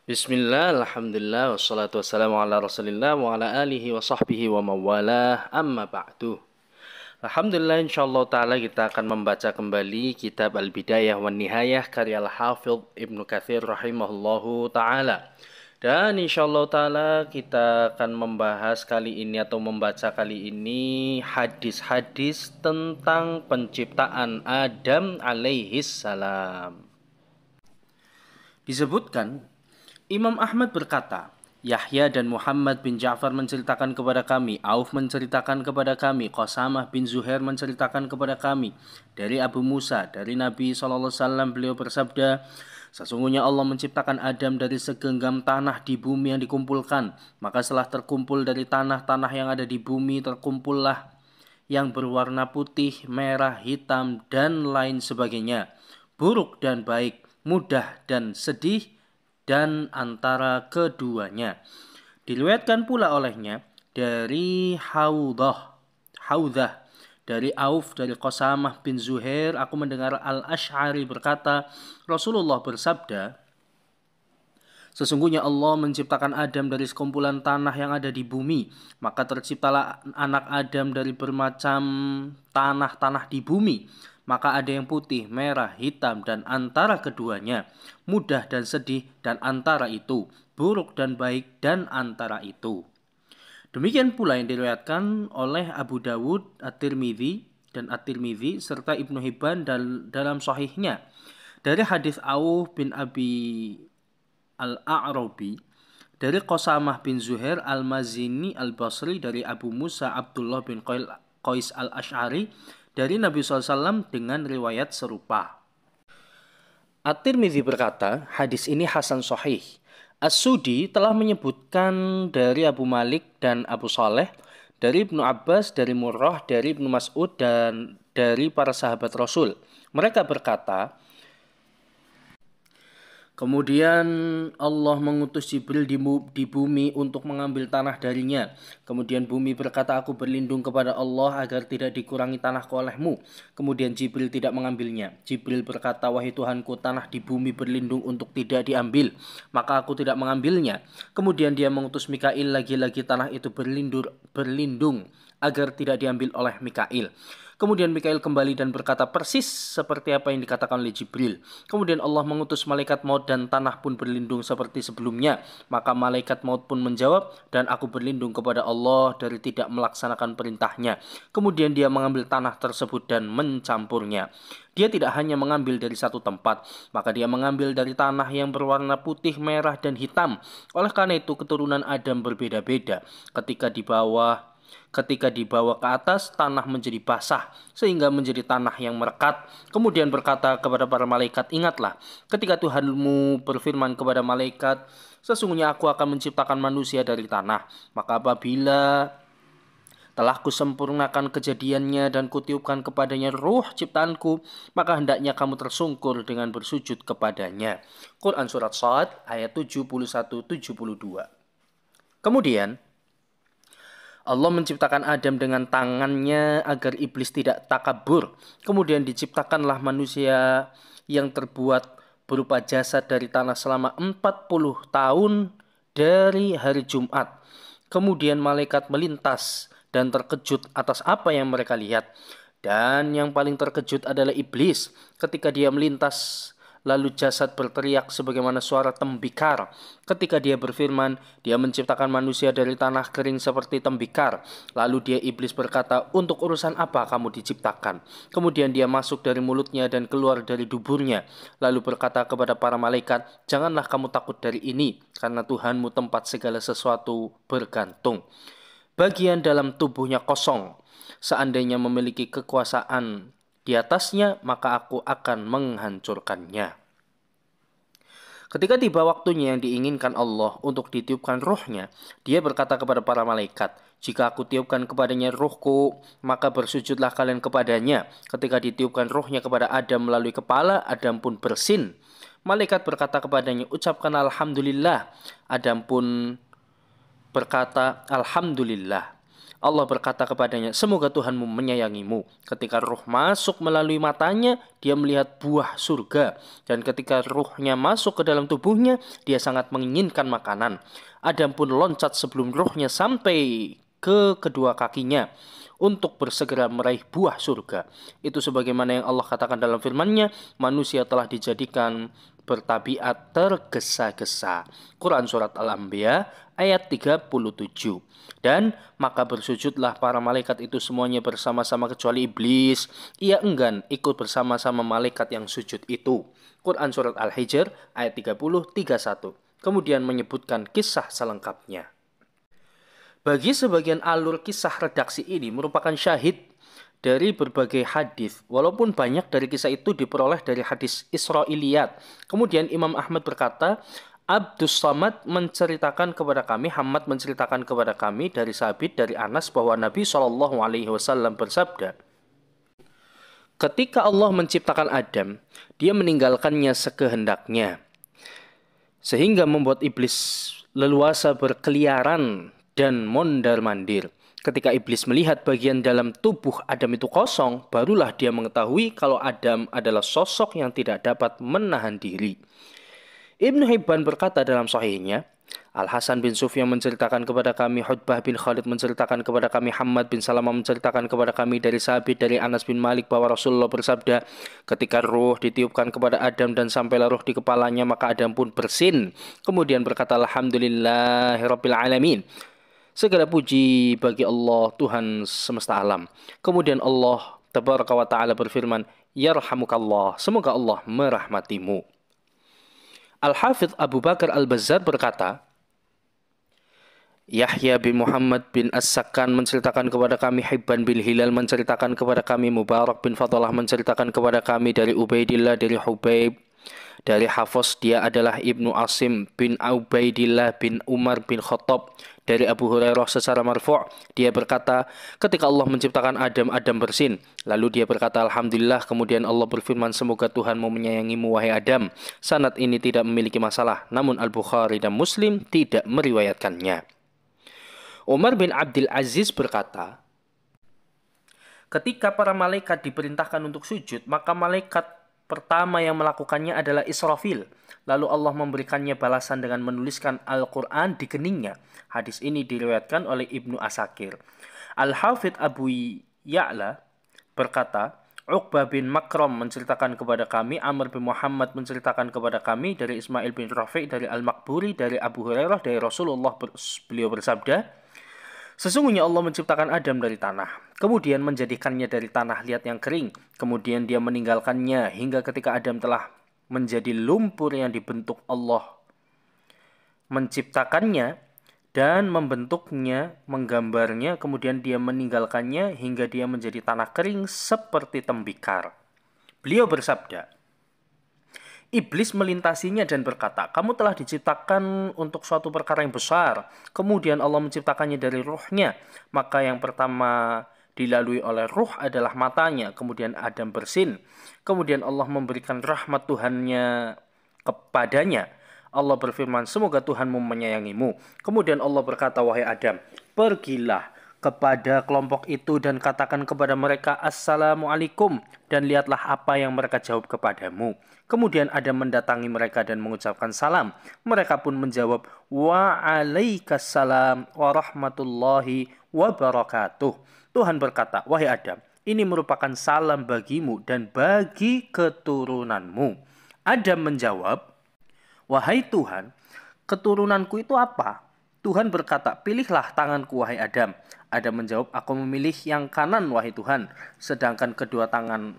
Bismillah, alhamdulillah, wassalatu wassalamu ala rasulillah wa ala alihi wa sahbihi wa mawalah, amma ba'du. Alhamdulillah, insyaallah ta'ala kita akan membaca kembali kitab Al-Bidayah wa Nihayah karya Al-Hafidh Ibnu Katsir rahimahullahu ta'ala. Dan insyaallah ta'ala kita akan membahas kali ini atau membaca kali ini hadis-hadis tentang penciptaan Adam alaihis salam. Disebutkan Imam Ahmad berkata, Yahya dan Muhammad bin Ja'far menceritakan kepada kami, Auf menceritakan kepada kami, Qasamah bin Zuhair menceritakan kepada kami, dari Abu Musa, dari Nabi SAW beliau bersabda, sesungguhnya Allah menciptakan Adam dari segenggam tanah di bumi yang dikumpulkan, maka setelah terkumpul dari tanah-tanah yang ada di bumi, terkumpullah yang berwarna putih, merah, hitam, dan lain sebagainya, buruk dan baik, mudah dan sedih, dan antara keduanya. Diriwayatkan pula olehnya dari Haudah, dari Auf, dari Qasamah bin Zuhair, aku mendengar Al-Asy'ari berkata, Rasulullah bersabda, sesungguhnya Allah menciptakan Adam dari sekumpulan tanah yang ada di bumi, maka terciptalah anak Adam dari bermacam tanah-tanah di bumi. Maka ada yang putih, merah, hitam, dan antara keduanya, mudah dan sedih, dan antara itu, buruk dan baik, dan antara itu. Demikian pula yang diriwayatkan oleh Abu Dawud, At-Tirmidzi, dan At-Tirmidzi, serta Ibnu Hibban dalam sahihnya. Dari hadis Auf bin Abi Al-A'rabi, dari Qasamah bin Zuhair Al-Mazini Al-Basri, dari Abu Musa Abdullah bin Qais Al-Asy'ari, dari Nabi SAW dengan riwayat serupa. At-Tirmidzi berkata, hadis ini hasan sahih. As-Sudi telah menyebutkan dari Abu Malik dan Abu Saleh, dari Ibnu Abbas, dari Murrah, dari Ibnu Mas'ud, dan dari para sahabat Rasul. Mereka berkata, kemudian Allah mengutus Jibril di bumi untuk mengambil tanah darinya. Kemudian bumi berkata, aku berlindung kepada Allah agar tidak dikurangi tanahku olehmu. Kemudian Jibril tidak mengambilnya. Jibril berkata, wahai Tuhanku, tanah di bumi berlindung untuk tidak diambil. Maka aku tidak mengambilnya. Kemudian dia mengutus Mikail, lagi-lagi tanah itu berlindung agar tidak diambil oleh Mikail. Kemudian Mikail kembali dan berkata persis seperti apa yang dikatakan oleh Jibril. Kemudian Allah mengutus malaikat maut dan tanah pun berlindung seperti sebelumnya. Maka malaikat maut pun menjawab, dan aku berlindung kepada Allah dari tidak melaksanakan perintahnya. Kemudian dia mengambil tanah tersebut dan mencampurnya. Dia tidak hanya mengambil dari satu tempat, maka dia mengambil dari tanah yang berwarna putih, merah, dan hitam. Oleh karena itu keturunan Adam berbeda-beda. Ketika dibawa ke atas, tanah menjadi basah, sehingga menjadi tanah yang merekat. Kemudian berkata kepada para malaikat, ingatlah, ketika Tuhanmu berfirman kepada malaikat, sesungguhnya aku akan menciptakan manusia dari tanah. Maka apabila telah kusempurnakan kejadiannya dan kutiupkan kepadanya ruh ciptaanku, maka hendaknya kamu tersungkur dengan bersujud kepadanya. Quran Surat Shad ayat 71-72. Kemudian, Allah menciptakan Adam dengan tangannya agar iblis tidak takabur. Kemudian diciptakanlah manusia yang terbuat berupa jasad dari tanah selama 40 tahun dari hari Jumat. Kemudian malaikat melintas dan terkejut atas apa yang mereka lihat. Dan yang paling terkejut adalah iblis ketika dia melintas. Lalu jasad berteriak sebagaimana suara tembikar. Ketika dia berfirman, dia menciptakan manusia dari tanah kering seperti tembikar. Lalu dia iblis berkata, untuk urusan apa kamu diciptakan? Kemudian dia masuk dari mulutnya dan keluar dari duburnya. Lalu berkata kepada para malaikat, janganlah kamu takut dari ini, karena Tuhanmu tempat segala sesuatu bergantung. Bagian dalam tubuhnya kosong. Seandainya memiliki kekuasaan di atasnya, maka aku akan menghancurkannya. Ketika tiba waktunya yang diinginkan Allah untuk ditiupkan ruhnya, dia berkata kepada para malaikat, jika aku tiupkan kepadanya ruhku, maka bersujudlah kalian kepadanya. Ketika ditiupkan ruhnya kepada Adam melalui kepala, Adam pun bersin. Malaikat berkata kepadanya, ucapkan Alhamdulillah. Adam pun berkata, Alhamdulillah. Allah berkata kepadanya, semoga Tuhanmu menyayangimu. Ketika ruh masuk melalui matanya, dia melihat buah surga. Dan ketika ruhnya masuk ke dalam tubuhnya, dia sangat menginginkan makanan. Adam pun loncat sebelum ruhnya sampai ke kedua kakinya untuk bersegera meraih buah surga. Itu sebagaimana yang Allah katakan dalam firman-Nya, manusia telah dijadikan bertabiat tergesa-gesa. Quran Surat Al-Anbiya ayat 37. Dan maka bersujudlah para malaikat itu semuanya bersama-sama kecuali iblis. Ia enggan ikut bersama-sama malaikat yang sujud itu. Quran Surat Al-Hijr ayat 31. Kemudian menyebutkan kisah selengkapnya. Bagi sebagian alur kisah redaksi ini merupakan syahid dari berbagai hadis. Walaupun banyak dari kisah itu diperoleh dari hadis Israiliyat. Kemudian Imam Ahmad berkata, Abdus Samad menceritakan kepada kami, Hamad menceritakan kepada kami dari Sabit, dari Anas bahwa Nabi SAW bersabda, ketika Allah menciptakan Adam, dia meninggalkannya sekehendaknya. Sehingga membuat iblis leluasa berkeliaran dan mondar-mandir. Ketika iblis melihat bagian dalam tubuh Adam itu kosong, barulah dia mengetahui kalau Adam adalah sosok yang tidak dapat menahan diri. Ibnu Hibban berkata dalam sahihnya, Al-Hasan bin Sufyan menceritakan kepada kami, Hudbah bin Khalid menceritakan kepada kami, Hammad bin Salamah menceritakan kepada kami dari Sabit, dari Anas bin Malik bahwa Rasulullah bersabda, ketika ruh ditiupkan kepada Adam dan sampailah ruh di kepalanya, maka Adam pun bersin. Kemudian berkata, Alhamdulillahirabbil alamin. Segala puji bagi Allah, Tuhan semesta alam. Kemudian Allah Tabaraka wa Ta'ala berfirman, Yarhamukallah, semoga Allah merahmatimu. Al-Hafidh Abu Bakar Al-Bazzar berkata, Yahya bin Muhammad bin As-Sakkan menceritakan kepada kami, Hibban bin Hilal menceritakan kepada kami, Mubarak bin Fadalah menceritakan kepada kami dari Ubaidillah, dari Hubaib, dari Hafs, dia adalah Ibnu Asim bin Ubaidillah bin Umar bin Khattab, dari Abu Hurairah secara marfu', dia berkata, ketika Allah menciptakan Adam, Adam bersin. Lalu dia berkata, Alhamdulillah. Kemudian Allah berfirman, semoga Tuhanmu menyayangimu, wahai Adam. Sanad ini tidak memiliki masalah, namun Al-Bukhari dan Muslim tidak meriwayatkannya. Umar bin Abdul Aziz berkata, ketika para malaikat diperintahkan untuk sujud, maka malaikat pertama yang melakukannya adalah Israfil. Lalu Allah memberikannya balasan dengan menuliskan Al-Quran di keningnya. Hadis ini diriwayatkan oleh Ibnu Asakir. Al-Hafidh Abu Ya'la berkata, Uqbah bin Makram menceritakan kepada kami, Amr bin Muhammad menceritakan kepada kami, dari Ismail bin Rafi', dari Al-Makburi, dari Abu Hurairah, dari Rasulullah, beliau bersabda, sesungguhnya Allah menciptakan Adam dari tanah, kemudian menjadikannya dari tanah liat yang kering, kemudian dia meninggalkannya hingga ketika Adam telah menjadi lumpur yang dibentuk Allah menciptakannya dan membentuknya, menggambarnya, kemudian dia meninggalkannya hingga dia menjadi tanah kering seperti tembikar. Beliau bersabda, Iblis melintasinya dan berkata, kamu telah diciptakan untuk suatu perkara yang besar. Kemudian Allah menciptakannya dari ruhnya. Maka yang pertama dilalui oleh ruh adalah matanya. Kemudian Adam bersin. Kemudian Allah memberikan rahmat Tuhannya kepadanya. Allah berfirman, semoga Tuhanmu menyayangimu. Kemudian Allah berkata, wahai Adam, pergilah kepada kelompok itu dan katakan kepada mereka, Assalamualaikum, dan lihatlah apa yang mereka jawab kepadamu. Kemudian Adam mendatangi mereka dan mengucapkan salam. Mereka pun menjawab, Wa'alaikassalam warahmatullahi wabarakatuh. Tuhan berkata, wahai Adam, ini merupakan salam bagimu dan bagi keturunanmu. Adam menjawab, wahai Tuhan, keturunanku itu apa? Tuhan berkata, pilihlah tanganku, wahai Adam. Adam menjawab, aku memilih yang kanan, wahai Tuhan. Sedangkan kedua tangan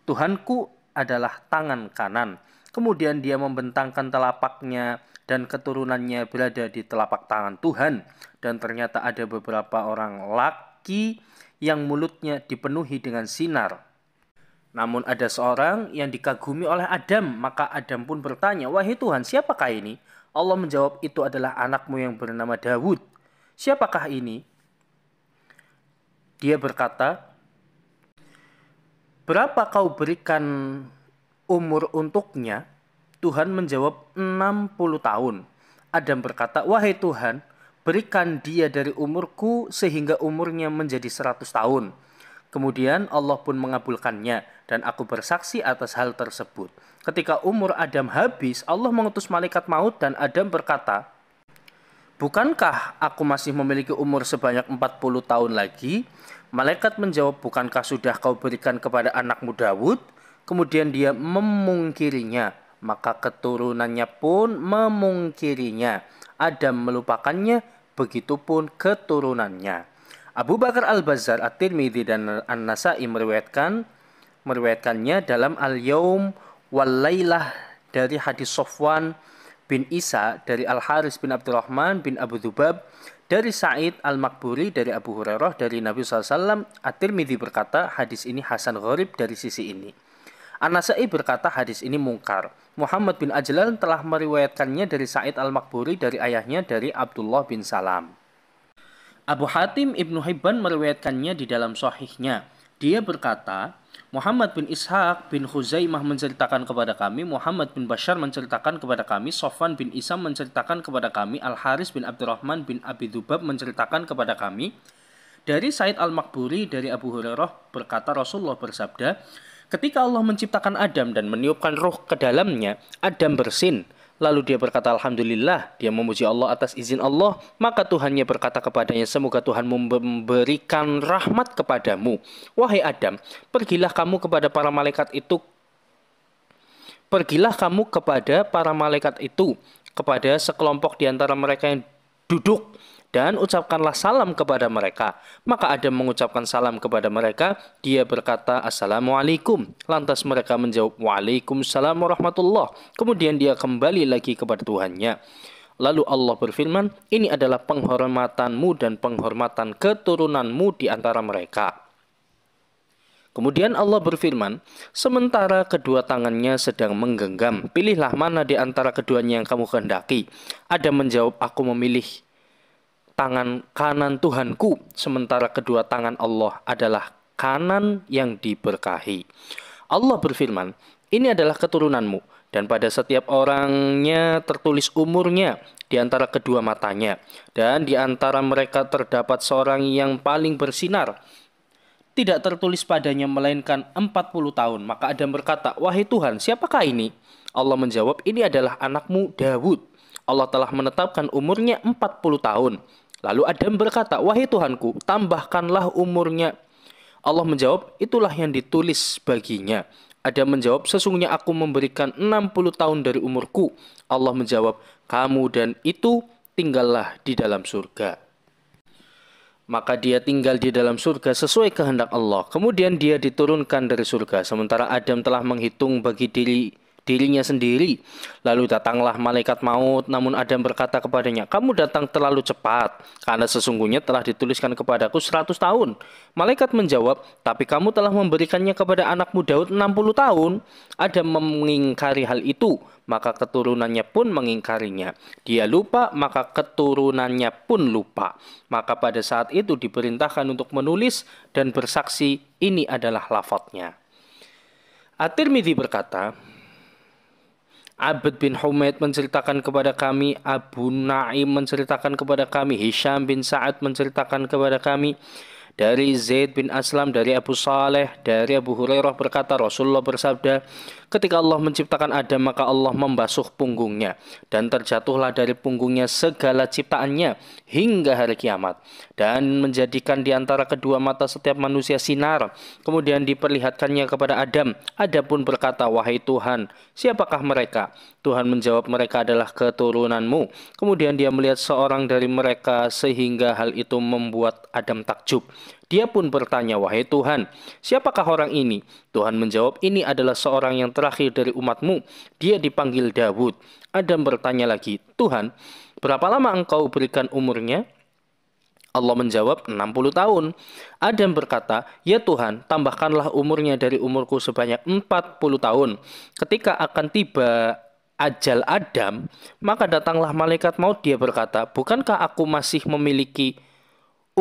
Tuhanku adalah tangan kanan. Kemudian dia membentangkan telapaknya dan keturunannya berada di telapak tangan Tuhan. Dan ternyata ada beberapa orang laki yang mulutnya dipenuhi dengan sinar. Namun ada seorang yang dikagumi oleh Adam, maka Adam pun bertanya, wahai Tuhan, siapakah ini? Allah menjawab, itu adalah anakmu yang bernama Dawud. Siapakah ini? Dia berkata, berapa kau berikan umur untuknya? Tuhan menjawab, 60 tahun. Adam berkata, wahai Tuhan, berikan dia dari umurku sehingga umurnya menjadi 100 tahun. Kemudian Allah pun mengabulkannya dan aku bersaksi atas hal tersebut. Ketika umur Adam habis, Allah mengutus malaikat maut dan Adam berkata, "Bukankah aku masih memiliki umur sebanyak 40 tahun lagi?" Malaikat menjawab, "Bukankah sudah kau berikan kepada anakmu Daud?" Kemudian dia memungkirinya, maka keturunannya pun memungkirinya. Adam melupakannya, begitupun keturunannya. Abu Bakar Al-Bazzar, At-Tirmidzi dan An-Nasa'i meriwayatkannya dalam Al-Yaum wal Lailah dari hadis Sofwan bin Isa dari Al-Haris bin Abdurrahman bin Abu Dzubab dari Sa'id Al-Makburi dari Abu Hurairah dari Nabi SAW. At-Tirmidzi berkata, hadis ini hasan gharib dari sisi ini. An-Nasa'i berkata hadis ini mungkar. Muhammad bin Ajlan telah meriwayatkannya dari Sa'id Al-Makburi dari ayahnya dari Abdullah bin Salam. Abu Hatim Ibnu Hibban meriwayatkannya di dalam sahihnya. Dia berkata, Muhammad bin Ishaq bin Khuzaimah menceritakan kepada kami, Muhammad bin Bashar menceritakan kepada kami, Sofwan bin Isam menceritakan kepada kami, Al-Haris bin Abdurrahman bin Abi Dzubab menceritakan kepada kami, dari Sa'id Al-Makburi dari Abu Hurairah berkata Rasulullah bersabda, ketika Allah menciptakan Adam dan meniupkan roh ke dalamnya, Adam bersin. Lalu dia berkata, Alhamdulillah, dia memuji Allah atas izin Allah. Maka Tuhannya berkata kepadanya, semoga Tuhan memberikan rahmat kepadamu. Wahai Adam, pergilah kamu kepada para malaikat itu. Kepada sekelompok di antara mereka yang duduk. Dan ucapkanlah salam kepada mereka. Maka Adam mengucapkan salam kepada mereka. Dia berkata, Assalamualaikum. Lantas mereka menjawab, Waalaikumsalam warahmatullah. Kemudian dia kembali lagi kepada Tuhannya. Lalu Allah berfirman, ini adalah penghormatanmu dan penghormatan keturunanmu di antara mereka. Kemudian Allah berfirman, sementara kedua tangannya sedang menggenggam, pilihlah mana di antara keduanya yang kamu kehendaki. Adam menjawab, aku memilih tangan kanan Tuhanku, sementara kedua tangan Allah adalah kanan yang diberkahi. Allah berfirman, ini adalah keturunanmu, dan pada setiap orangnya tertulis umurnya di antara kedua matanya, dan di antara mereka terdapat seorang yang paling bersinar, tidak tertulis padanya melainkan 40 tahun. Maka Adam berkata, wahai Tuhan, siapakah ini? Allah menjawab, ini adalah anakmu Daud. Allah telah menetapkan umurnya 40 tahun. Lalu Adam berkata, wahai Tuhanku, tambahkanlah umurnya. Allah menjawab, itulah yang ditulis baginya. Adam menjawab, sesungguhnya aku memberikan 60 tahun dari umurku. Allah menjawab, kamu dan itu tinggallah di dalam surga. Maka dia tinggal di dalam surga sesuai kehendak Allah. Kemudian dia diturunkan dari surga. Sementara Adam telah menghitung bagi dirinya sendiri. Lalu datanglah malaikat maut, namun Adam berkata kepadanya, kamu datang terlalu cepat, karena sesungguhnya telah dituliskan kepadaku 100 tahun. Malaikat menjawab, tapi kamu telah memberikannya kepada anakmu Daud 60 tahun. Adam mengingkari hal itu, maka keturunannya pun mengingkarinya. Dia lupa, maka keturunannya pun lupa. Maka pada saat itu diperintahkan untuk menulis dan bersaksi, ini adalah lafadznya. At-Tirmidzi berkata, Abd bin Humaid menceritakan kepada kami, Abu Naim menceritakan kepada kami, Hisham bin Sa'ad menceritakan kepada kami, dari Zaid bin Aslam, dari Abu Saleh, dari Abu Hurairah berkata, Rasulullah bersabda, ketika Allah menciptakan Adam, maka Allah membasuh punggungnya, dan terjatuhlah dari punggungnya segala ciptaannya hingga hari kiamat, dan menjadikan di antara kedua mata setiap manusia sinar. Kemudian diperlihatkannya kepada Adam. Adam pun berkata, wahai Tuhan, siapakah mereka? Tuhan menjawab, mereka adalah keturunanmu. Kemudian dia melihat seorang dari mereka sehingga hal itu membuat Adam takjub. Dia pun bertanya, wahai Tuhan, siapakah orang ini? Tuhan menjawab, ini adalah seorang yang terakhir dari umatmu. Dia dipanggil Daud. Adam bertanya lagi, Tuhan, berapa lama engkau berikan umurnya? Allah menjawab, 60 tahun. Adam berkata, ya Tuhan, tambahkanlah umurnya dari umurku sebanyak 40 tahun. Ketika akan tiba ajal Adam, maka datanglah malaikat maut. Dia berkata, bukankah aku masih memiliki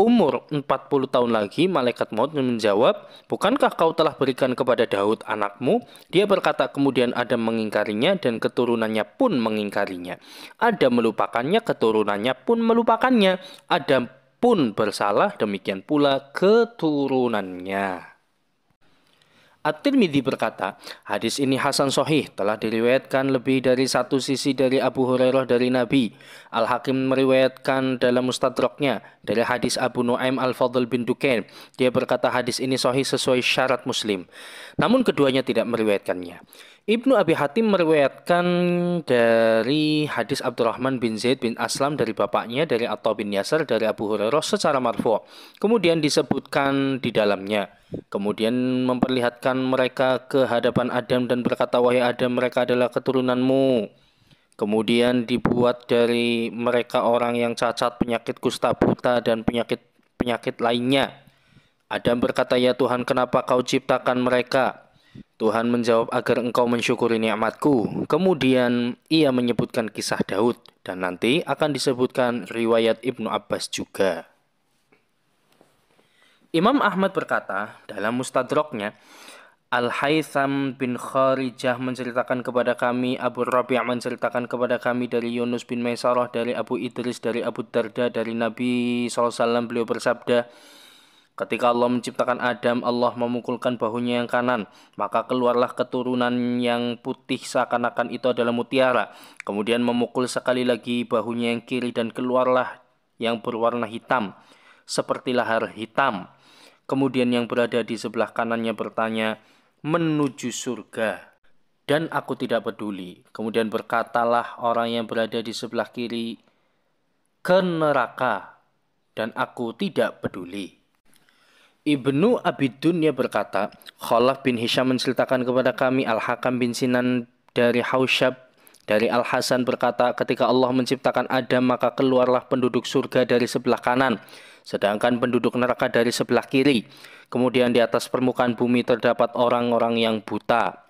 umur 40 tahun lagi, malaikat maut menjawab, bukankah kau telah berikan kepada Daud anakmu? Dia berkata, kemudian Adam mengingkarinya dan keturunannya pun mengingkarinya. Adam melupakannya, keturunannya pun melupakannya. Adam pun bersalah, demikian pula keturunannya. At-Tirmidzi berkata, hadis ini hasan sahih, telah diriwayatkan lebih dari satu sisi dari Abu Hurairah dari Nabi. Al-Hakim meriwayatkan dalam Mustadraknya dari hadis Abu Nuaim Al-Fadl bin Dukain. Dia berkata hadis ini sahih sesuai syarat Muslim. Namun keduanya tidak meriwayatkannya. Ibnu Abi Hatim meriwayatkan dari hadis Abdurrahman bin Zaid bin Aslam dari bapaknya, dari Atha bin Yasar, dari Abu Hurairah secara marfu'. Kemudian disebutkan di dalamnya. Kemudian memperlihatkan mereka ke hadapan Adam dan berkata, wahai Adam, mereka adalah keturunanmu. Kemudian dibuat dari mereka orang yang cacat, penyakit kusta, buta, dan penyakit lainnya. Adam berkata, ya Tuhan, kenapa kau ciptakan mereka? Tuhan menjawab, agar engkau mensyukuri nikmatku. Kemudian ia menyebutkan kisah Daud, dan nanti akan disebutkan riwayat Ibnu Abbas juga. Imam Ahmad berkata dalam Mustadraknya, Al-Haytham bin Kharijah menceritakan kepada kami, Abu Rabi' menceritakan kepada kami dari Yunus bin Maisarah, dari Abu Idris, dari Abu Darda, dari Nabi SAW. Beliau bersabda, ketika Allah menciptakan Adam, Allah memukulkan bahunya yang kanan, maka keluarlah keturunan yang putih seakan-akan itu adalah mutiara. Kemudian memukul sekali lagi bahunya yang kiri dan keluarlah yang berwarna hitam, seperti lahar hitam. Kemudian yang berada di sebelah kanannya bertanya, menuju surga, dan aku tidak peduli. Kemudian berkatalah orang yang berada di sebelah kiri, ke neraka, dan aku tidak peduli. Ibnu Abi Dunya berkata, Khalaf bin Hisham menceritakan kepada kami, Al-Hakam bin Sinan dari Hausyab, dari Al-Hasan berkata, ketika Allah menciptakan Adam, maka keluarlah penduduk surga dari sebelah kanan, sedangkan penduduk neraka dari sebelah kiri. Kemudian di atas permukaan bumi terdapat orang-orang yang buta,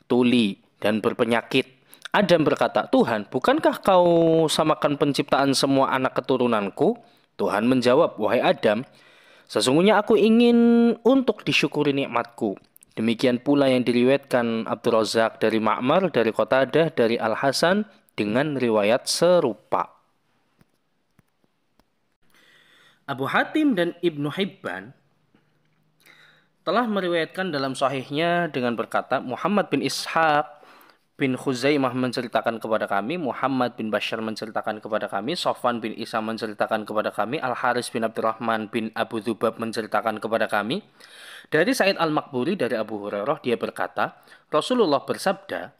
tuli, dan berpenyakit. Adam berkata, Tuhan, bukankah kau samakan penciptaan semua anak keturunanku? Tuhan menjawab, wahai Adam, sesungguhnya aku ingin untuk disyukuri nikmatku. Demikian pula yang diriwayatkan Abdul Razak dari Ma'mar, dari Qatadah, dari Al-Hasan dengan riwayat serupa. Abu Hatim dan Ibnu Hibban telah meriwayatkan dalam sahihnya dengan berkata, Muhammad bin Ishaq bin Khuzaimah menceritakan kepada kami, Muhammad bin Bashar menceritakan kepada kami, Sofwan bin Isa menceritakan kepada kami, Al-Haris bin Abdurrahman bin Abu Dzubab menceritakan kepada kami, dari Sa'id Al-Maqburi dari Abu Hurairah, dia berkata, Rasulullah bersabda,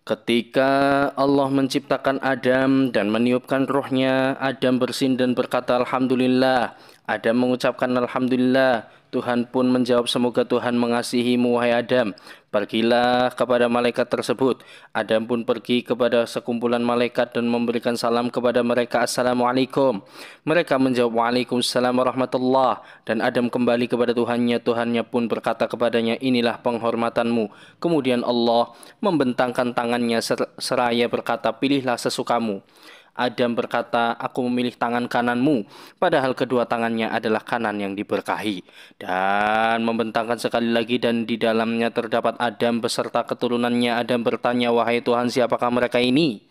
ketika Allah menciptakan Adam dan meniupkan ruhnya, Adam bersin dan berkata, Alhamdulillah. Adam mengucapkan Alhamdulillah. Tuhan pun menjawab, semoga Tuhan mengasihimu, wahai Adam. Pergilah kepada malaikat tersebut. Adam pun pergi kepada sekumpulan malaikat dan memberikan salam kepada mereka, Assalamualaikum. Mereka menjawab, Waalaikumsalam warahmatullah. Dan Adam kembali kepada Tuhannya. Tuhannya pun berkata kepadanya, inilah penghormatanmu. Kemudian Allah membentangkan tangannya seraya berkata, pilihlah sesukamu. Adam berkata, aku memilih tangan kananmu, padahal kedua tangannya adalah kanan yang diberkahi. Dan membentangkan sekali lagi, dan di dalamnya terdapat Adam beserta keturunannya. Adam bertanya, wahai Tuhan, siapakah mereka ini?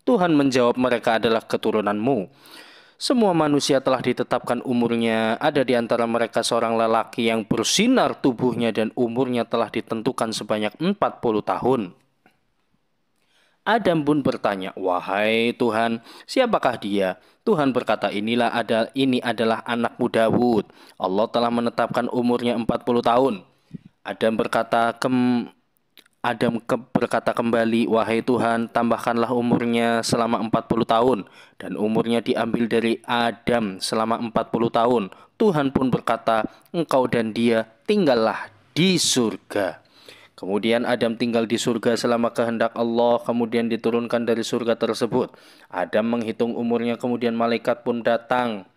Tuhan menjawab, mereka adalah keturunanmu. Semua manusia telah ditetapkan umurnya. Ada di antara mereka seorang lelaki yang bersinar tubuhnya dan umurnya telah ditentukan sebanyak 40 tahun. Adam pun bertanya, wahai Tuhan, siapakah dia? Tuhan berkata, ini adalah anakmu Dawud. Allah telah menetapkan umurnya 40 tahun. Adam berkata kembali, wahai Tuhan, tambahkanlah umurnya selama 40 tahun. Dan umurnya diambil dari Adam selama 40 tahun. Tuhan pun berkata, engkau dan dia tinggallah di surga. Kemudian Adam tinggal di surga selama kehendak Allah, kemudian diturunkan dari surga tersebut. Adam menghitung umurnya, kemudian malaikat pun datang.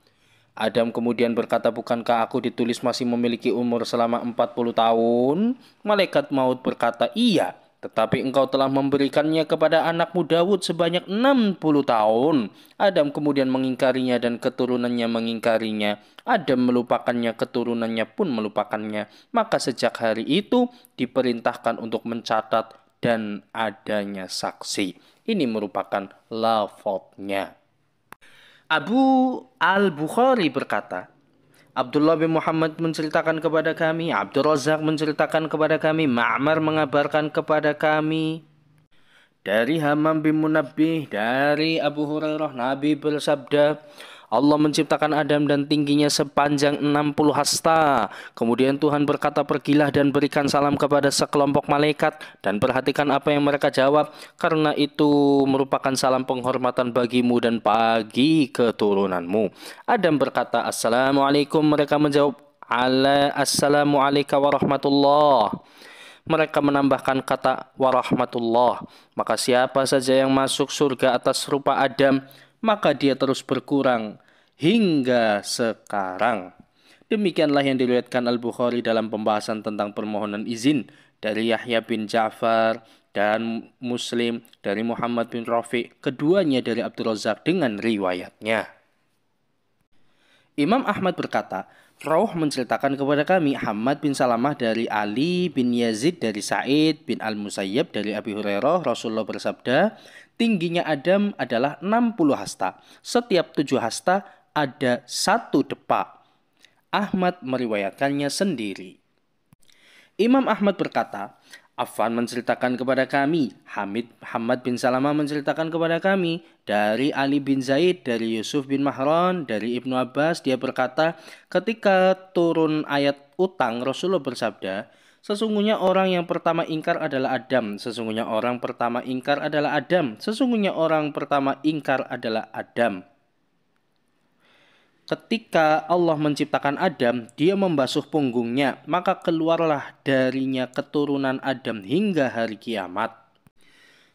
Adam kemudian berkata, bukankah aku ditulis masih memiliki umur selama 40 tahun? Malaikat maut berkata, iya, Tetapi engkau telah memberikannya kepada anakmu Dawud sebanyak 60 tahun. Adam kemudian mengingkarinya dan keturunannya mengingkarinya. Adam melupakannya, keturunannya pun melupakannya. Maka sejak hari itu diperintahkan untuk mencatat dan adanya saksi. Ini merupakan lafadznya. Abu Al-Bukhari berkata, Abdullah bin Muhammad menceritakan kepada kami, Abdul Razak menceritakan kepada kami, Ma'mar mengabarkan kepada kami dari Hammam bin Munabbih, dari Abu Hurairah, Nabi bersabda, Allah menciptakan Adam dan tingginya sepanjang 60 hasta. Kemudian Tuhan berkata, pergilah dan berikan salam kepada sekelompok malaikat dan perhatikan apa yang mereka jawab, karena itu merupakan salam penghormatan bagimu dan bagi keturunanmu. Adam berkata, Assalamualaikum. Mereka menjawab, Assalamualaikum warahmatullah. Mereka menambahkan kata warahmatullah. Maka siapa saja yang masuk surga atas rupa Adam, maka dia terus berkurang hingga sekarang. Demikianlah yang diriwayatkan Al-Bukhari dalam pembahasan tentang permohonan izin dari Yahya bin Ja'far dan Muslim dari Muhammad bin Rafi', keduanya dari Abdul Razak dengan riwayatnya. Imam Ahmad berkata, Rawh menceritakan kepada kami Hamad bin Salamah dari Ali bin Yazid dari Sa'id bin Al-Musayyab dari Abi Hurairah, Rasulullah bersabda, tingginya Adam adalah 60 hasta. Setiap 7 hasta ada 1 depa. Ahmad meriwayatkannya sendiri. Imam Ahmad berkata, Affan menceritakan kepada kami, Hamad bin Salamah menceritakan kepada kami, dari Ali bin Zaid, dari Yusuf bin Mahran, dari Ibnu Abbas, dia berkata, ketika turun ayat utang, Rasulullah bersabda, sesungguhnya orang yang pertama ingkar adalah Adam, sesungguhnya orang pertama ingkar adalah Adam, sesungguhnya orang pertama ingkar adalah Adam. Ketika Allah menciptakan Adam, dia membasuh punggungnya, maka keluarlah darinya keturunan Adam hingga hari kiamat.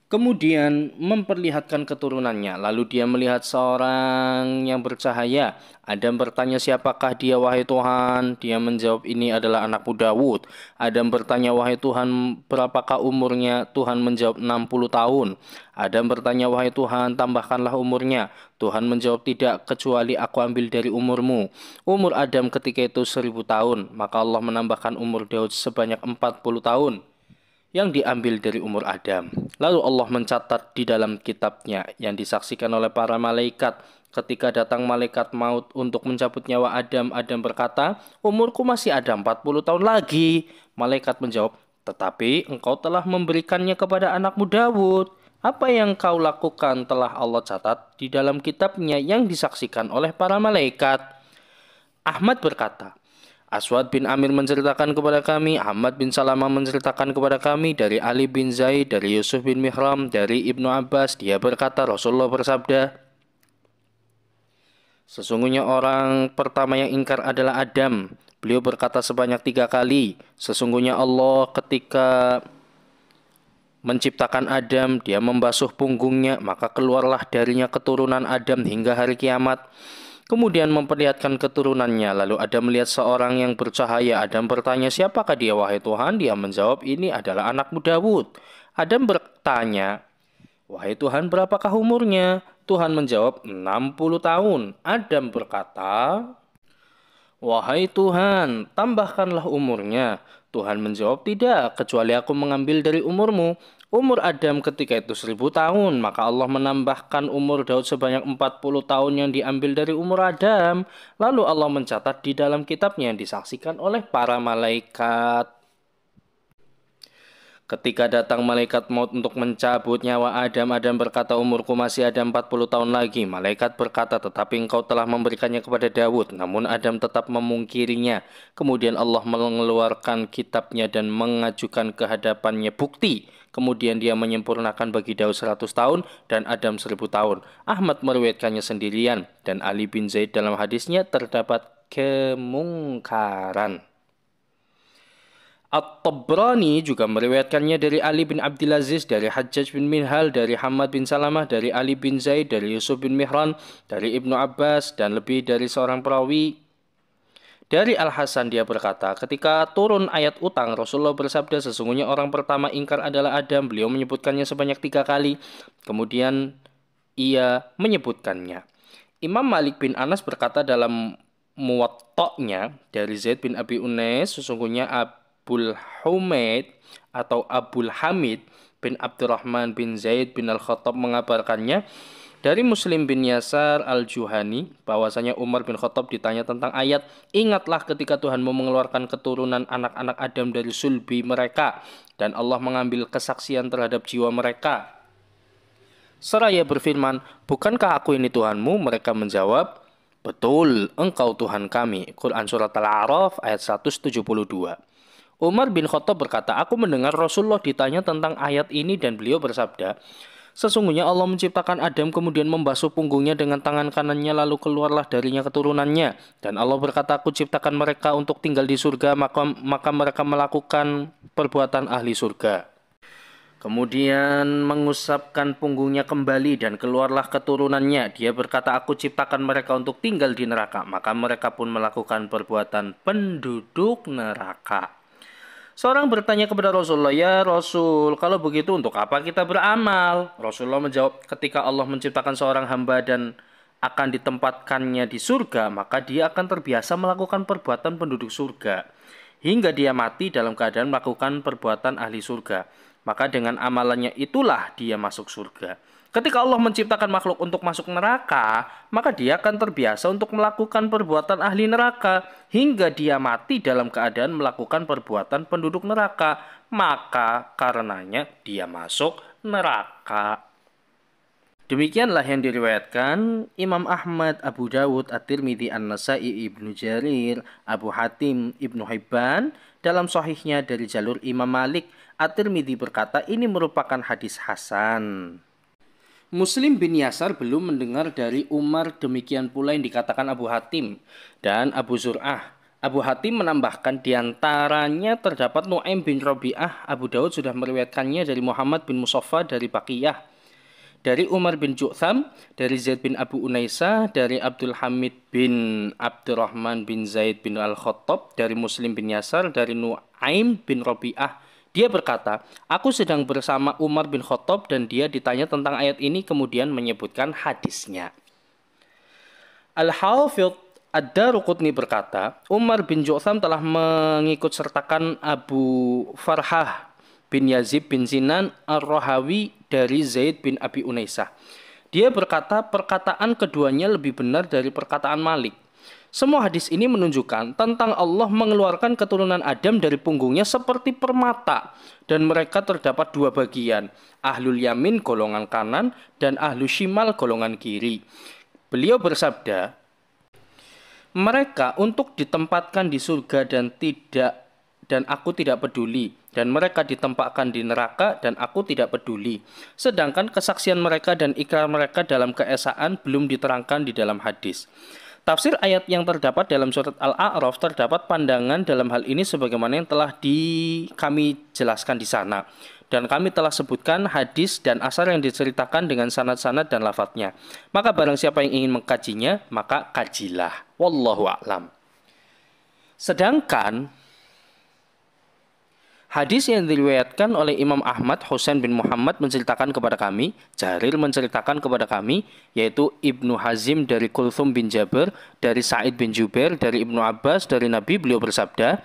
Kemudian memperlihatkan keturunannya, lalu dia melihat seorang yang bercahaya. Adam bertanya, siapakah dia wahai Tuhan? Dia menjawab, ini adalah anakmu Dawud. Adam bertanya, wahai Tuhan, berapakah umurnya? Tuhan menjawab, 60 tahun. Adam bertanya, wahai Tuhan, tambahkanlah umurnya. Tuhan menjawab, tidak, kecuali aku ambil dari umurmu. Umur Adam ketika itu 1000 tahun, maka Allah menambahkan umur Daud sebanyak 40 tahun yang diambil dari umur Adam. Lalu Allah mencatat di dalam kitabnya yang disaksikan oleh para malaikat. Ketika datang malaikat maut untuk mencabut nyawa Adam, Adam berkata, umurku masih ada 40 tahun lagi. Malaikat menjawab, tetapi engkau telah memberikannya kepada anakmu Dawud. Apa yang kau lakukan telah Allah catat di dalam kitabnya yang disaksikan oleh para malaikat. Ahmad berkata, Aswad bin Amir menceritakan kepada kami, Ahmad bin Salamah menceritakan kepada kami, dari Ali bin Zaid, dari Yusuf bin Mihram, dari Ibnu Abbas, dia berkata, Rasulullah bersabda, sesungguhnya orang pertama yang ingkar adalah Adam. Beliau berkata sebanyak 3 kali, sesungguhnya Allah ketika menciptakan Adam, dia membasuh punggungnya, maka keluarlah darinya keturunan Adam hingga hari kiamat. Kemudian memperlihatkan keturunannya. Lalu Adam melihat seorang yang bercahaya. Adam bertanya, siapakah dia wahai Tuhan? Dia menjawab, ini adalah anakmu Dawud. Adam bertanya, wahai Tuhan, berapakah umurnya? Tuhan menjawab, 60 tahun. Adam berkata, wahai Tuhan, tambahkanlah umurnya. Tuhan menjawab, tidak, kecuali aku mengambil dari umurmu. Umur Adam ketika itu 1000 tahun, maka Allah menambahkan umur Daud sebanyak 40 tahun yang diambil dari umur Adam. Lalu Allah mencatat di dalam kitabnya yang disaksikan oleh para malaikat. Ketika datang malaikat maut untuk mencabut nyawa Adam, Adam berkata, umurku masih ada 40 tahun lagi. Malaikat berkata, tetapi engkau telah memberikannya kepada Dawud. Namun Adam tetap memungkirinya. Kemudian Allah mengeluarkan kitabnya dan mengajukan kehadapannya bukti. Kemudian dia menyempurnakan bagi Daud 100 tahun dan Adam 1000 tahun. Ahmad meriwayatkannya sendirian dan Ali bin Zaid dalam hadisnya terdapat kemungkaran. At-Tabrani juga meriwayatkannya dari Ali bin Abdulaziz, dari Hajjaj bin Minhal, dari Hamad bin Salamah, dari Ali bin Zaid, dari Yusuf bin Mihran, dari Ibnu Abbas, dan lebih dari seorang perawi Dari Al-Hasan dia berkata, ketika turun ayat utang, Rasulullah bersabda, sesungguhnya orang pertama ingkar adalah Adam. Beliau menyebutkannya sebanyak 3 kali. Kemudian ia menyebutkannya. Imam Malik bin Anas berkata dalam Muwatta'nya dari Zaid bin Abi Unais, sesungguhnya Abul Humaid atau Abul Hamid bin Abdurrahman bin Zaid bin Al-Khattab mengabarkannya dari Muslim bin Yasar Al-Juhani bahwasanya Umar bin Khattab ditanya tentang ayat, ingatlah ketika Tuhanmu mengeluarkan keturunan anak-anak Adam dari sulbi mereka dan Allah mengambil kesaksian terhadap jiwa mereka. Seraya berfirman, bukankah aku ini Tuhanmu? Mereka menjawab, betul, engkau Tuhan kami. Quran Surat Al-A'raf ayat 172. Umar bin Khattab berkata, aku mendengar Rasulullah ditanya tentang ayat ini dan beliau bersabda, sesungguhnya Allah menciptakan Adam kemudian membasuh punggungnya dengan tangan kanannya lalu keluarlah darinya keturunannya. Dan Allah berkata, aku ciptakan mereka untuk tinggal di surga, maka mereka melakukan perbuatan ahli surga. Kemudian mengusapkan punggungnya kembali dan keluarlah keturunannya. Dia berkata, aku ciptakan mereka untuk tinggal di neraka. Maka mereka pun melakukan perbuatan penduduk neraka. Seorang bertanya kepada Rasulullah, ya Rasul, kalau begitu untuk apa kita beramal? Rasulullah menjawab, ketika Allah menciptakan seorang hamba dan akan ditempatkannya di surga, maka dia akan terbiasa melakukan perbuatan penduduk surga. Hingga dia mati dalam keadaan melakukan perbuatan ahli surga. Maka dengan amalannya itulah dia masuk surga. Ketika Allah menciptakan makhluk untuk masuk neraka, maka dia akan terbiasa untuk melakukan perbuatan ahli neraka hingga dia mati dalam keadaan melakukan perbuatan penduduk neraka. Maka karenanya dia masuk neraka. Demikianlah yang diriwayatkan Imam Ahmad, Abu Dawud, At-Tirmidzi, An-Nasai, Ibnu Jarir, Abu Hatim, Ibnu Hibban dalam sahihnya dari jalur Imam Malik. At-Tirmidzi berkata ini merupakan hadis hasan. Muslim bin Yasar belum mendengar dari Umar, demikian pula yang dikatakan Abu Hatim dan Abu Zur'ah. Abu Hatim menambahkan diantaranya terdapat Nu'aim bin Rabi'ah. Abu Daud sudah meriwayatkannya dari Muhammad bin Musaffa dari Baqiyah, dari Umar bin Ju'tham, dari Zaid bin Abu Unaisah, dari Abdul Hamid bin Abdurrahman bin Zaid bin Al-Khattab, dari Muslim bin Yasar, dari Nu'aim bin Rabi'ah. Dia berkata, aku sedang bersama Umar bin Khattab dan dia ditanya tentang ayat ini kemudian menyebutkan hadisnya. Al-Hafidh Ad-Daruqutni berkata, Umar bin Ju'tham telah mengikut sertakan Abu Farhah bin Yazid bin Sinan Ar-Rahawi dari Zaid bin Abi Unaisah. Dia berkata, perkataan keduanya lebih benar dari perkataan Malik. Semua hadis ini menunjukkan tentang Allah mengeluarkan keturunan Adam dari punggungnya seperti permata. Dan mereka terdapat 2 bagian. Ahlul Yamin golongan kanan dan Ahlul Shimal golongan kiri. Beliau bersabda, mereka untuk ditempatkan di surga dan aku tidak peduli. Dan mereka ditempatkan di neraka dan aku tidak peduli. Sedangkan kesaksian mereka dan ikrar mereka dalam keesaan belum diterangkan di dalam hadis. Tafsir ayat yang terdapat dalam surat Al-A'raf terdapat pandangan dalam hal ini sebagaimana yang telah kami jelaskan di sana. Dan kami telah sebutkan hadis dan asar yang diceritakan dengan sanad-sanad dan lafadznya. Maka barang siapa yang ingin mengkajinya, maka kajilah. Wallahu a'lam. Sedangkan hadis yang diriwayatkan oleh Imam Ahmad, Husain bin Muhammad menceritakan kepada kami, Jarir menceritakan kepada kami, yaitu Ibnu Hazim dari Kulthum bin Jabir, dari Sa'id bin Jubair, dari Ibnu Abbas, dari Nabi, beliau bersabda,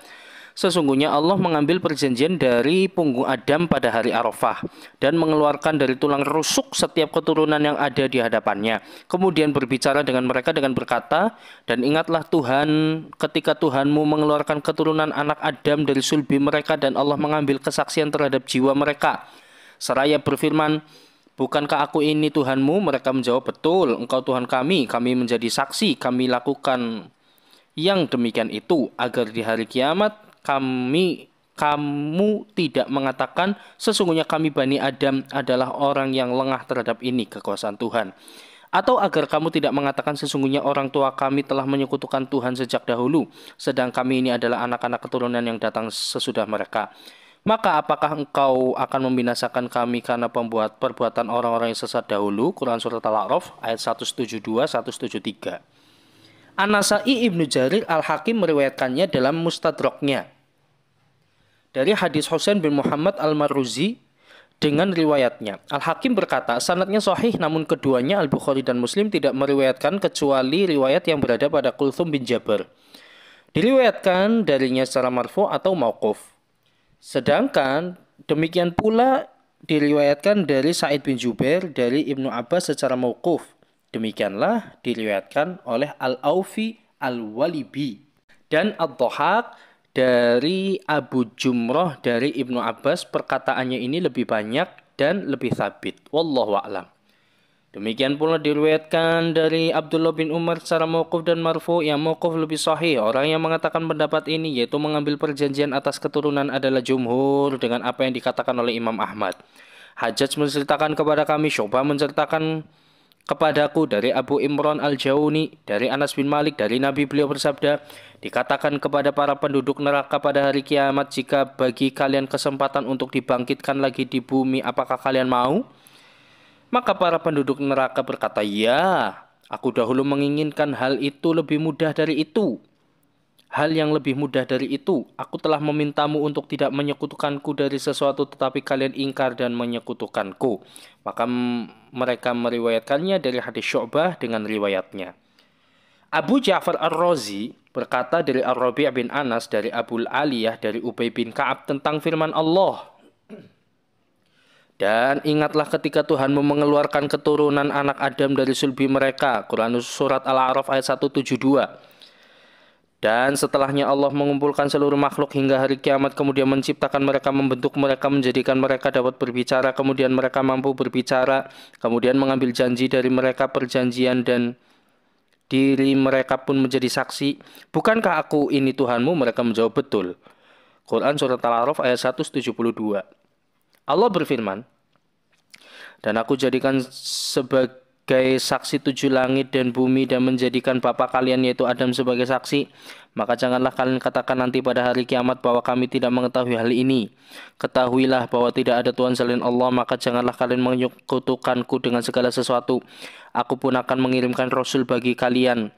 sesungguhnya Allah mengambil perjanjian dari punggung Adam pada hari Arafah dan mengeluarkan dari tulang rusuk setiap keturunan yang ada di hadapannya. Kemudian berbicara dengan mereka dengan berkata, dan ingatlah Tuhan ketika Tuhanmu mengeluarkan keturunan anak Adam dari sulbi mereka dan Allah mengambil kesaksian terhadap jiwa mereka. Seraya berfirman, bukankah aku ini Tuhanmu? Mereka menjawab, betul, engkau Tuhan kami menjadi saksi, kami lakukan yang demikian itu agar di hari kiamat kamu tidak mengatakan sesungguhnya kami Bani Adam adalah orang yang lengah terhadap ini kekuasaan Tuhan. Atau agar kamu tidak mengatakan sesungguhnya orang tua kami telah menyekutukan Tuhan sejak dahulu, sedang kami ini adalah anak-anak keturunan yang datang sesudah mereka. Maka apakah engkau akan membinasakan kami karena pembuat perbuatan orang-orang yang sesat dahulu? Quran Surat Al-A'raf ayat 172-173. An-Nasai Ibnu Jarir Al-Hakim meriwayatkannya dalam Mustadraknya dari hadis Husain bin Muhammad Al-Marruzi dengan riwayatnya. Al-Hakim berkata, sanadnya sahih, namun keduanya Al-Bukhari dan Muslim tidak meriwayatkan kecuali riwayat yang berada pada Kulthum bin Jabir. Diriwayatkan darinya secara marfu atau mauquf. Sedangkan demikian pula diriwayatkan dari Sa'id bin Jubair dari Ibnu Abbas secara mauquf. Demikianlah diriwayatkan oleh Al-Aufi Al-Walibi dan Ad-Dhahak dari Abu Jumrah dari Ibnu Abbas. Perkataannya ini lebih banyak dan lebih sabit. Wallahu a'lam. Demikian pula diriwayatkan dari Abdullah bin Umar secara mauquf dan marfu. Yang mauquf lebih sahih. Orang yang mengatakan pendapat ini yaitu mengambil perjanjian atas keturunan adalah jumhur dengan apa yang dikatakan oleh Imam Ahmad. Hajjaj menceritakan kepada kami, Syu'bah menceritakan kepadaku dari Abu Imran Al-Jauni dari Anas bin Malik dari Nabi, beliau bersabda, dikatakan kepada para penduduk neraka pada hari kiamat, jika bagi kalian kesempatan untuk dibangkitkan lagi di bumi, apakah kalian mau? Maka para penduduk neraka berkata, ya, aku dahulu menginginkan hal itu lebih mudah dari itu. Hal yang lebih mudah dari itu, aku telah memintamu untuk tidak menyekutukanku dari sesuatu, tetapi kalian ingkar dan menyekutukanku. Maka mereka meriwayatkannya dari hadis Syu'bah dengan riwayatnya. Abu Ja'far Ar-Razi berkata dari Ar-Rabi' bin Anas dari Abul Aliyah dari Ubay bin Ka'ab tentang firman Allah. Dan ingatlah ketika Tuhanmu mengeluarkan keturunan anak Adam dari sulbi mereka. Quran Surat Al-A'raf ayat 172. Dan setelahnya Allah mengumpulkan seluruh makhluk hingga hari kiamat, kemudian menciptakan mereka, membentuk mereka, menjadikan mereka dapat berbicara, kemudian mereka mampu berbicara, kemudian mengambil janji dari mereka perjanjian dan diri mereka pun menjadi saksi. Bukankah aku ini Tuhanmu? Mereka menjawab betul. Quran Surat Al-A'raf ayat 172. Allah berfirman, dan aku jadikan sebagai saksi 7 langit dan bumi dan menjadikan bapa kalian yaitu Adam sebagai saksi. Maka janganlah kalian katakan nanti pada hari kiamat bahwa kami tidak mengetahui hal ini. Ketahuilah bahwa tidak ada Tuhan selain Allah, maka janganlah kalian menyekutukanku dengan segala sesuatu. Aku pun akan mengirimkan Rasul bagi kalian,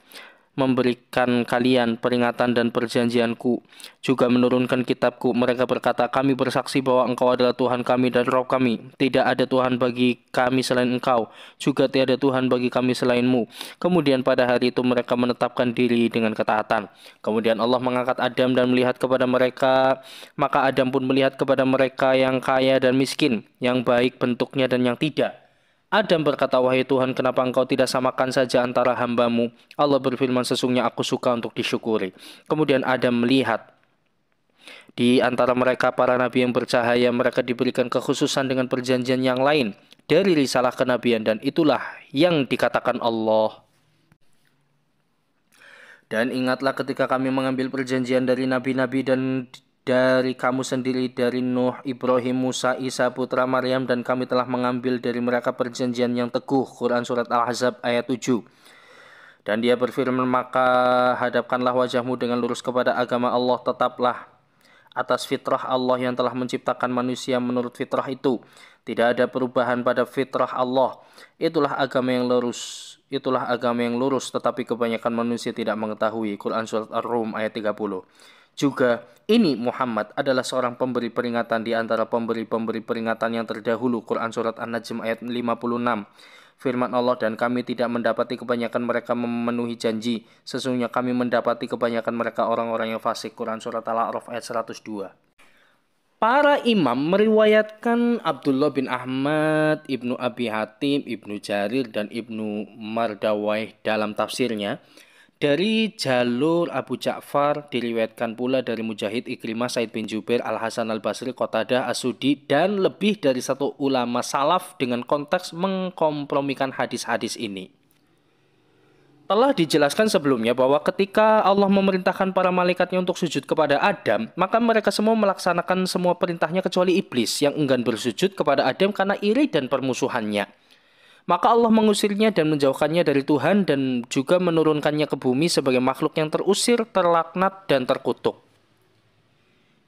memberikan kalian peringatan dan perjanjianku, juga menurunkan kitabku. Mereka berkata, kami bersaksi bahwa engkau adalah Tuhan kami dan Rabb kami. Tidak ada Tuhan bagi kami selain engkau, juga tiada Tuhan bagi kami selainmu. Kemudian pada hari itu mereka menetapkan diri dengan ketaatan. Kemudian Allah mengangkat Adam dan melihat kepada mereka. Maka Adam pun melihat kepada mereka yang kaya dan miskin, yang baik bentuknya dan yang tidak. Adam berkata, wahai Tuhan, kenapa engkau tidak samakan saja antara hambamu? Allah berfirman, sesungguhnya aku suka untuk disyukuri. Kemudian Adam melihat di antara mereka para nabi yang bercahaya, mereka diberikan kekhususan dengan perjanjian yang lain dari risalah kenabian, dan itulah yang dikatakan Allah. Dan ingatlah ketika kami mengambil perjanjian dari nabi-nabi dan dari kamu sendiri, dari Nuh, Ibrahim, Musa, Isa, putra Maryam, dan kami telah mengambil dari mereka perjanjian yang teguh. Quran Surat Al-Ahzab ayat 7. Dan dia berfirman, maka hadapkanlah wajahmu dengan lurus kepada agama Allah, tetaplah atas fitrah Allah yang telah menciptakan manusia menurut fitrah itu. Tidak ada perubahan pada fitrah Allah. Itulah agama yang lurus, tetapi kebanyakan manusia tidak mengetahui. Quran Surat Ar-Rum ayat 30. Juga ini Muhammad adalah seorang pemberi peringatan di antara pemberi-pemberi peringatan yang terdahulu. Quran Surat An-Najm ayat 56. Firman Allah, dan kami tidak mendapati kebanyakan mereka memenuhi janji. Sesungguhnya kami mendapati kebanyakan mereka orang-orang yang fasik. Quran Surat Al-A'raf ayat 102. Para imam meriwayatkan Abdullah bin Ahmad, Ibnu Abi Hatim, Ibnu Jarir, dan Ibnu Mardawayh dalam tafsirnya. Dari jalur Abu Ja'far diriwayatkan pula dari Mujahid, Ikrimah, Said bin Jubair, Al-Hasan Al-Basri, Qatadah, As-Sudi, dan lebih dari satu ulama salaf dengan konteks mengkompromikan hadis-hadis ini. Telah dijelaskan sebelumnya bahwa ketika Allah memerintahkan para malaikatnya untuk sujud kepada Adam, maka mereka semua melaksanakan semua perintahnya kecuali iblis yang enggan bersujud kepada Adam karena iri dan permusuhannya. Maka Allah mengusirnya dan menjauhkannya dari Tuhan dan juga menurunkannya ke bumi sebagai makhluk yang terusir, terlaknat, dan terkutuk.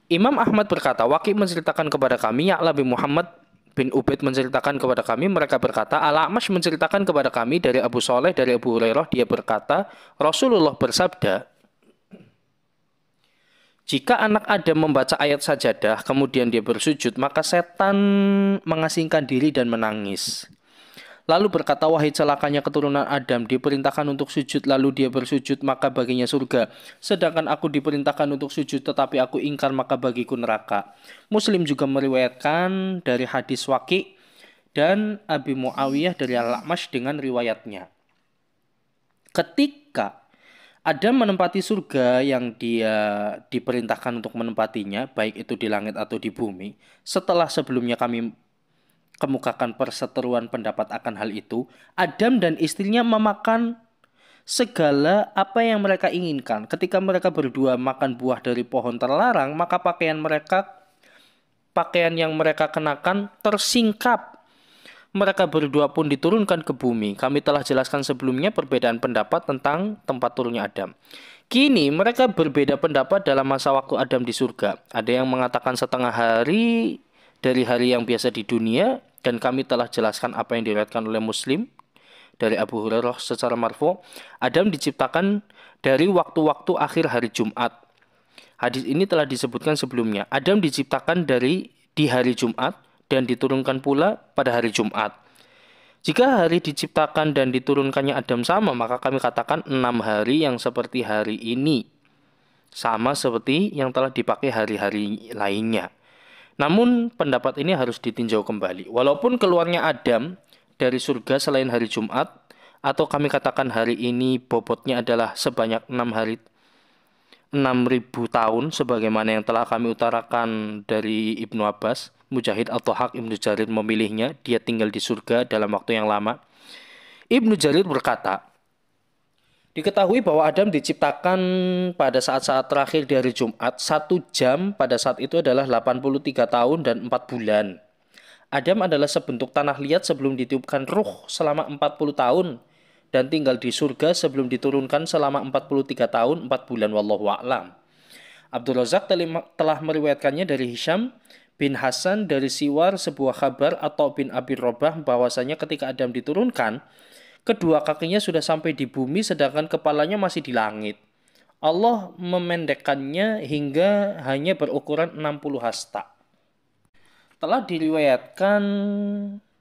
Imam Ahmad berkata, Waqi menceritakan kepada kami, Ya'la bin Muhammad bin Ubaid menceritakan kepada kami, mereka berkata, Al-A'mash menceritakan kepada kami dari Abu Saleh, dari Abu Hurairah, dia berkata, Rasulullah bersabda, jika anak Adam membaca ayat sajadah, kemudian dia bersujud, maka setan mengasingkan diri dan menangis. Lalu berkata, wahai celakanya keturunan Adam, diperintahkan untuk sujud, lalu dia bersujud, maka baginya surga. Sedangkan aku diperintahkan untuk sujud, tetapi aku ingkar, maka bagiku neraka. Muslim juga meriwayatkan dari hadis Waqi dan Abi Muawiyah dari Al-A'mash dengan riwayatnya. Ketika Adam menempati surga yang dia diperintahkan untuk menempatinya, baik itu di langit atau di bumi, setelah sebelumnya kami kemukakan perseteruan pendapat akan hal itu, Adam dan istrinya memakan segala apa yang mereka inginkan. Ketika mereka berdua makan buah dari pohon terlarang, maka pakaian yang mereka kenakan tersingkap. Mereka berdua pun diturunkan ke bumi. Kami telah jelaskan sebelumnya perbedaan pendapat tentang tempat turunnya Adam. Kini mereka berbeda pendapat dalam masa waktu Adam di surga. Ada yang mengatakan setengah hari dari hari yang biasa di dunia, dan kami telah jelaskan apa yang diriwayatkan oleh Muslim dari Abu Hurairah secara marfu. Adam diciptakan dari waktu-waktu akhir hari Jumat. Hadis ini telah disebutkan sebelumnya. Adam diciptakan di hari Jumat dan diturunkan pula pada hari Jumat. Jika hari diciptakan dan diturunkannya Adam sama, maka kami katakan 6 hari yang seperti hari ini, sama seperti yang telah dipakai hari-hari lainnya. Namun pendapat ini harus ditinjau kembali. Walaupun keluarnya Adam dari surga selain hari Jumat, atau kami katakan hari ini bobotnya adalah sebanyak 6.000 tahun, sebagaimana yang telah kami utarakan dari Ibnu Abbas, Mujahid atau Haq Ibnu Jarir memilihnya, dia tinggal di surga dalam waktu yang lama. Ibnu Jarir berkata, diketahui bahwa Adam diciptakan pada saat-saat terakhir di hari Jumat. 1 jam pada saat itu adalah 83 tahun dan 4 bulan. Adam adalah sebentuk tanah liat sebelum ditiupkan ruh selama 40 tahun. Dan tinggal di surga sebelum diturunkan selama 43 tahun 4 bulan. Wallahu a'lam. Abdul Razak telah meriwayatkannya dari Hisham bin Hasan dari Siwar, sebuah kabar atau bin Abi Robah, bahwasanya ketika Adam diturunkan, kedua kakinya sudah sampai di bumi sedangkan kepalanya masih di langit. Allah memendekkannya hingga hanya berukuran 60 hasta. Telah diriwayatkan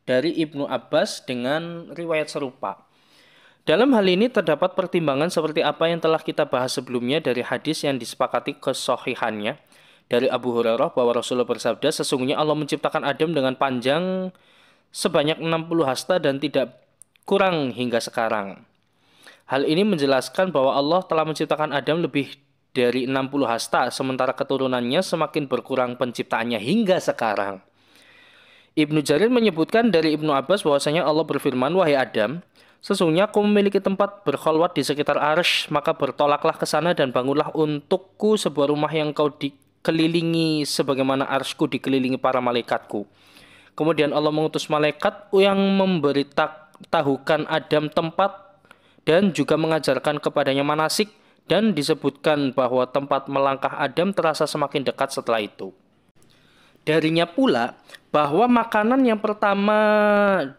dari Ibnu Abbas dengan riwayat serupa. Dalam hal ini terdapat pertimbangan seperti apa yang telah kita bahas sebelumnya dari hadis yang disepakati kesohihannya dari Abu Hurairah bahwa Rasulullah bersabda, sesungguhnya Allah menciptakan Adam dengan panjang sebanyak 60 hasta dan tidak kurang hingga sekarang. Hal ini menjelaskan bahwa Allah telah menciptakan Adam lebih dari 60 hasta, sementara keturunannya semakin berkurang penciptaannya hingga sekarang. Ibnu Jarir menyebutkan dari Ibnu Abbas bahwasanya Allah berfirman, wahai Adam, sesungguhnya aku memiliki tempat berkholwat di sekitar Arsy, maka bertolaklah ke sana dan bangunlah untukku sebuah rumah yang kau dikelilingi sebagaimana Arsy-Ku dikelilingi para malaikatku. Kemudian Allah mengutus malaikat yang memberitahukan Adam tempat dan juga mengajarkan kepadanya manasik, dan disebutkan bahwa tempat melangkah Adam terasa semakin dekat setelah itu. Darinya pula bahwa makanan yang pertama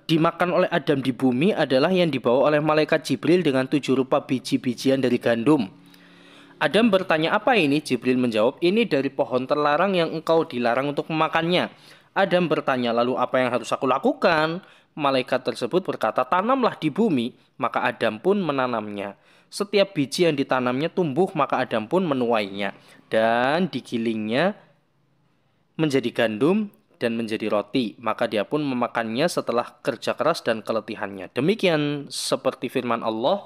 dimakan oleh Adam di bumi adalah yang dibawa oleh malaikat Jibril dengan 7 rupa biji-bijian dari gandum. Adam bertanya, apa ini? Jibril menjawab, ini dari pohon terlarang yang engkau dilarang untuk memakannya. Adam bertanya, lalu apa yang harus aku lakukan? Malaikat tersebut berkata, tanamlah di bumi. Maka Adam pun menanamnya. Setiap biji yang ditanamnya tumbuh, maka Adam pun menuainya. Dan digilingnya menjadi gandum dan menjadi roti. Maka dia pun memakannya setelah kerja keras dan keletihannya. Demikian seperti firman Allah,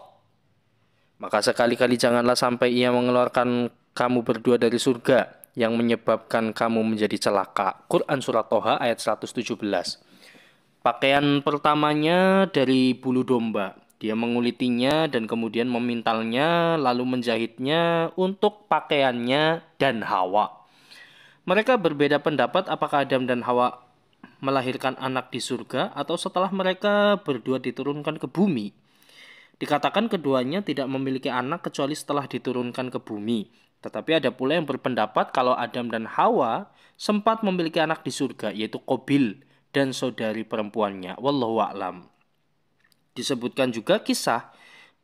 maka sekali-kali janganlah sampai ia mengeluarkan kamu berdua dari surga yang menyebabkan kamu menjadi celaka. Quran Surat Toha ayat 117. Pakaian pertamanya dari bulu domba. Dia mengulitinya dan kemudian memintalnya, lalu menjahitnya untuk pakaiannya dan Hawa. Mereka berbeda pendapat apakah Adam dan Hawa melahirkan anak di surga atau setelah mereka berdua diturunkan ke bumi. Dikatakan keduanya tidak memiliki anak kecuali setelah diturunkan ke bumi. Tetapi ada pula yang berpendapat kalau Adam dan Hawa sempat memiliki anak di surga, yaitu Qabil dan saudari perempuannya. Wallahu a'lam. Disebutkan juga kisah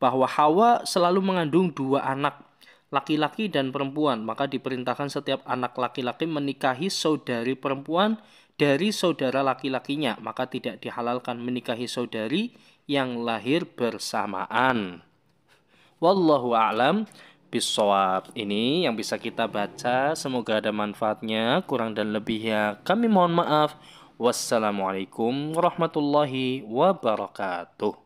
bahwa Hawa selalu mengandung 2 anak, laki-laki dan perempuan. Maka diperintahkan setiap anak laki-laki menikahi saudari perempuan dari saudara laki-lakinya. Maka tidak dihalalkan menikahi saudari yang lahir bersamaan. Wallahu a'lam bishawab. Ini yang bisa kita baca. Semoga ada manfaatnya. Kurang dan lebihnya kami mohon maaf. Wassalamualaikum warahmatullahi wabarakatuh.